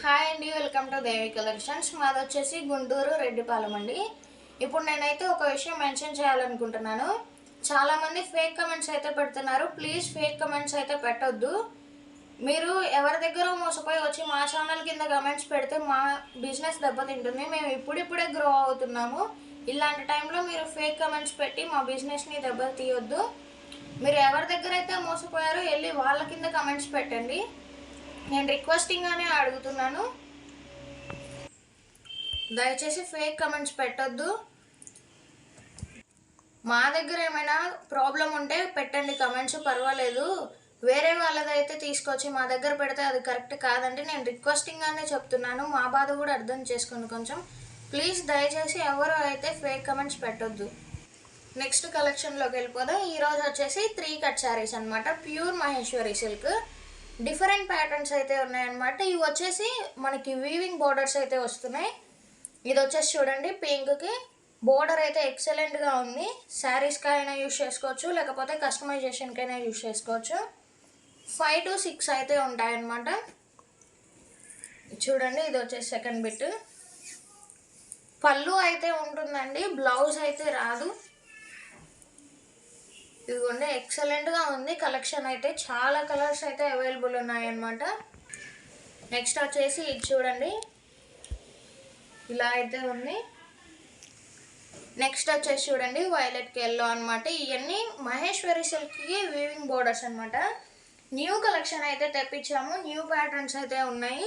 Hi అండి, welcome to Devi collections. మాది వచ్చేసి గుంటూరు రెడ్డిపాలెం అండి. ఇప్పుడు నేనైతే ఒక విషయం మెన్షన్ చేయాలనుకుంటున్నాను. చాలామంది ఫేక్ కమెంట్స్ అయితే పెడుతున్నారు. ప్లీజ్ ఫేక్ కమెంట్స్ అయితే పెట్టొద్దు. మీరు ఎవరి దగ్గర మోసపోయి వచ్చి మా ఛానల్ కింద కమెంట్స్ పెడితే మా బిజినెస్ దెబ్బతింటుంది. మేము ఇప్పుడిప్పుడే గ్రో అవుతున్నాము. ఇలాంటి టైంలో మీరు ఫేక్ కమెంట్స్ పెట్టి మా బిజినెస్ని దెబ్బతీయొద్దు. మీరు ఎవరి దగ్గర అయితే మోసపోయారో వెళ్ళి వాళ్ళ కింద కమెంట్స్ పెట్టండి. నేను రిక్వెస్టింగ్గానే అడుగుతున్నాను. దయచేసి ఫేక్ కమెంట్స్ పెట్టొద్దు. మా దగ్గర ఏమైనా ప్రాబ్లం ఉంటే పెట్టండి కమెంట్స్, పర్వాలేదు. వేరే వాళ్ళదైతే తీసుకొచ్చి మా దగ్గర పెడితే అది కరెక్ట్ కాదండి. నేను రిక్వెస్టింగ్గానే చెప్తున్నాను. మా బాధ కూడా అర్థం చేసుకోండి కొంచెం. ప్లీజ్ దయచేసి ఎవరు అయితే ఫేక్ కమెంట్స్ పెట్టొద్దు. నెక్స్ట్ కలెక్షన్లోకి వెళ్ళిపోదాం. ఈరోజు వచ్చేసి 3 కట్ శారీస్ అనమాట. Pure Maheshwari silk. Different patterns అయితే ఉన్నాయన్నమాట. ఇవి వచ్చేసి మనకి వీవింగ్ బోర్డర్స్ అయితే వస్తున్నాయి. ఇది వచ్చేసి చూడండి, పింక్కి బోర్డర్ అయితే ఎక్సలెంట్గా ఉంది. శారీస్కి అయినా యూజ్ చేసుకోవచ్చు, లేకపోతే కస్టమైజేషన్కైనా యూజ్ చేసుకోవచ్చు. 5 to 6 అయితే ఉంటాయన్నమాట. చూడండి, ఇది వచ్చేసి సెకండ్ బిట్. పళ్ళు అయితే ఉంటుందండి, బ్లౌజ్ అయితే రాదు. ఇదిగోండి, ఎక్సలెంట్గా ఉంది. కలెక్షన్ అయితే చాలా కలర్స్ అయితే అవైలబుల్ ఉన్నాయన్నమాట. నెక్స్ట్ వచ్చేసి ఇది చూడండి, ఇలా అయితే ఉంది. నెక్స్ట్ వచ్చేసి చూడండి, వైలెట్కి ఎల్లో అనమాట. ఇవన్నీ మహేశ్వరి సిల్క్కి వీవింగ్ బోర్డర్స్ అనమాట. న్యూ కలెక్షన్ అయితే తెప్పించాము. న్యూ ప్యాటర్న్స్ అయితే ఉన్నాయి,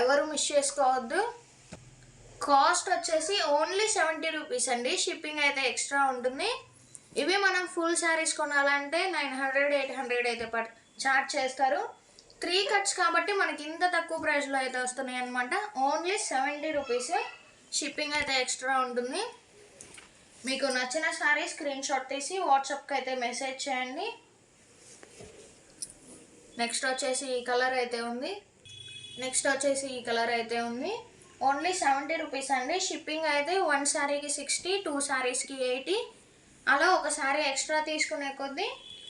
ఎవరు మిస్ చేసుకోవద్దు. కాస్ట్ వచ్చేసి ఓన్లీ 70 రూపీస్ అండి. షిప్పింగ్ అయితే ఎక్స్ట్రా ఉంటుంది. ఇవి మనం ఫుల్ శారీస్ కొనాలంటే 900, 800 అయితే చార్జ్ చేస్తారు. 3 కట్స్ కాబట్టి మనకి ఇంత తక్కువ ప్రైస్లో అయితే వస్తున్నాయి అనమాట. Only 70 rupees. షిప్పింగ్ అయితే ఎక్స్ట్రా ఉంటుంది. మీకు నచ్చిన శారీ స్క్రీన్ షాట్ తీసి వాట్సాప్కి అయితే మెసేజ్ చేయండి. నెక్స్ట్ వచ్చేసి ఈ కలర్ అయితే ఉంది. ఓన్లీ 70 రూపీస్ అండి. షిప్పింగ్ అయితే 1 శారీకి 60, 2 శారీస్కి 80. అలా ఒక శారీ ఎక్స్ట్రా తీసుకునే కొద్దీ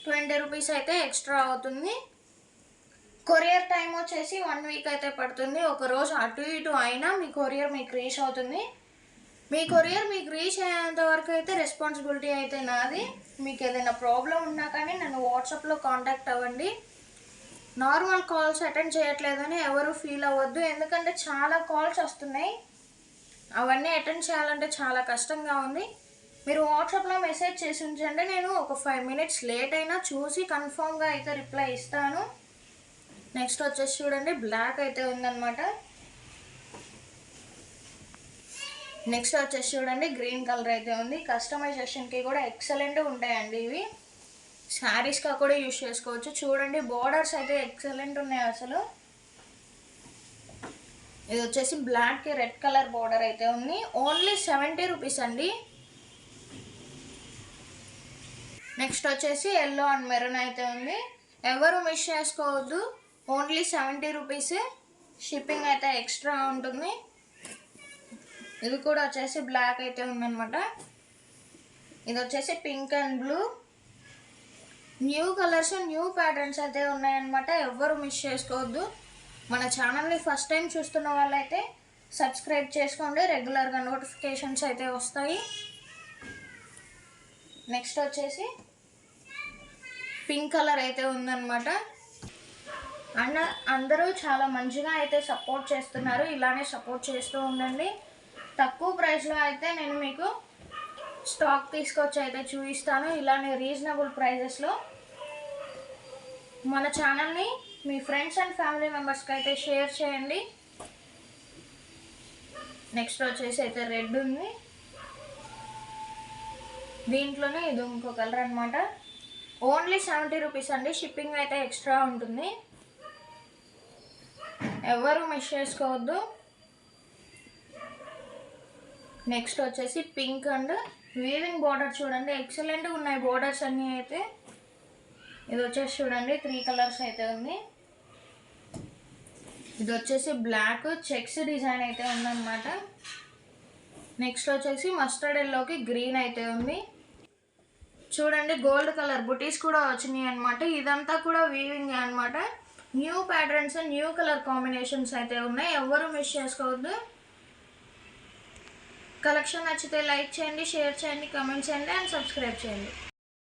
20 రూపీస్ అయితే ఎక్స్ట్రా అవుతుంది. కొరియర్ టైం వచ్చేసి 1 వీక్ అయితే పడుతుంది. ఒక రోజు అటు ఇటు అయినా మీ కొరియర్ మీకు రీచ్ అవుతుంది. మీ కొరియర్ మీకు రీచ్ అయ్యేంత వరకు అయితే రెస్పాన్సిబిలిటీ అయితే నాది. మీకు ఏదైనా ప్రాబ్లం ఉన్నా కానీ నన్ను వాట్సాప్లో కాంటాక్ట్ అవ్వండి. నార్మల్ కాల్స్ అటెండ్ చేయట్లేదని ఎవరు ఫీల్ అవ్వద్దు. ఎందుకంటే చాలా కాల్స్ వస్తున్నాయి, అవన్నీ అటెండ్ చేయాలంటే చాలా కష్టంగా ఉంది. మీరు వాట్సాప్లో మెసేజ్ చేసి ఉంచండి. నేను ఒక 5 minutes లేట్ అయినా చూసి కన్ఫామ్గా అయితే రిప్లై ఇస్తాను. నెక్స్ట్ వచ్చేసి చూడండి, బ్లాక్ అయితే ఉందన్నమాట. నెక్స్ట్ వచ్చేసి చూడండి, గ్రీన్ కలర్ అయితే ఉంది. కస్టమైజేషన్కి కూడా ఎక్సలెంట్ ఉంటాయండి ఇవి. శారీస్గా కూడా యూజ్ చేసుకోవచ్చు. చూడండి, బోర్డర్స్ అయితే ఎక్సలెంట్ ఉన్నాయి అసలు. ఇది వచ్చేసి బ్లాక్కి రెడ్ కలర్ బోర్డర్ అయితే ఉంది. ఓన్లీ 70 రూపీస్ అండి. నెక్స్ట్ వచ్చేసి ఎల్లో అండ్ మెరూన్ అయితే ఉంది. ఎవరు మిస్ చేసుకోవద్దు. Only 70 rupees. షిప్పింగ్ అయితే ఎక్స్ట్రా ఉంటుంది. ఇది కూడా వచ్చేసి బ్లాక్ అయితే ఉందన్నమాట. ఇది వచ్చేసి pink and blue. New colours, new patterns అయితే ఉన్నాయన్నమాట. ఎవరు మిస్ చేసుకోవద్దు. మన ఛానల్ని ఫస్ట్ టైం చూస్తున్న వాళ్ళైతే సబ్స్క్రైబ్ చేసుకోండి. రెగ్యులర్గా నోటిఫికేషన్స్ అయితే వస్తాయి. నెక్స్ట్ వచ్చేసి పింక్ కలర్ అయితే ఉందన్నమాట. అందరూ చాలా మంచిగా అయితే సపోర్ట్ చేస్తున్నారు. ఇలానే సపోర్ట్ చేస్తూ ఉండండి. తక్కువ ప్రైస్లో అయితే నేను మీకు స్టాక్ తీసుకొచ్చి అయితే చూపిస్తాను. ఇలానే రీజనబుల్ ప్రైజెస్లో. మన ఛానల్ని మీ ఫ్రెండ్స్ అండ్ ఫ్యామిలీ మెంబర్స్కి అయితే షేర్ చేయండి. నెక్స్ట్ వచ్చేసి అయితే రెడ్ ఉంది. దీంట్లోనే ఇది ఇంకో కలర్ అనమాట. ఓన్లీ 70 రూపీస్ అండి. షిప్పింగ్ అయితే ఎక్స్ట్రా ఉంటుంది. ఎవరు మిస్ చేసుకోవద్దు. నెక్స్ట్ వచ్చేసి పింక్ అండ్ వీవింగ్ బోర్డర్ చూడండి, ఎక్సలెంట్గా ఉన్నాయి బోర్డర్స్ అన్నీ అయితే. ఇది వచ్చేసి చూడండి, 3 కలర్స్ అయితే ఉంది. ఇది వచ్చేసి బ్లాక్ చెక్స్ డిజైన్ అయితే ఉందన్నమాట. నెక్స్ట్ వచ్చేసి మస్టర్డ్ ఎల్లోకి గ్రీన్ అయితే ఉంది. చూడండి, గోల్డ్ కలర్ బుటీస్ కూడా వచ్చినాయి అనమాట. ఇదంతా కూడా వీవింగ్ అనమాట. New patterns, new colour combinations అయితే ఉన్నాయి, ఎవ్వరూ మిస్ చేసుకోవద్దు. కలెక్షన్ నచ్చితే లైక్ చేయండి, షేర్ చేయండి, కామెంట్ చేయండి అండ్ సబ్స్క్రైబ్ చేయండి.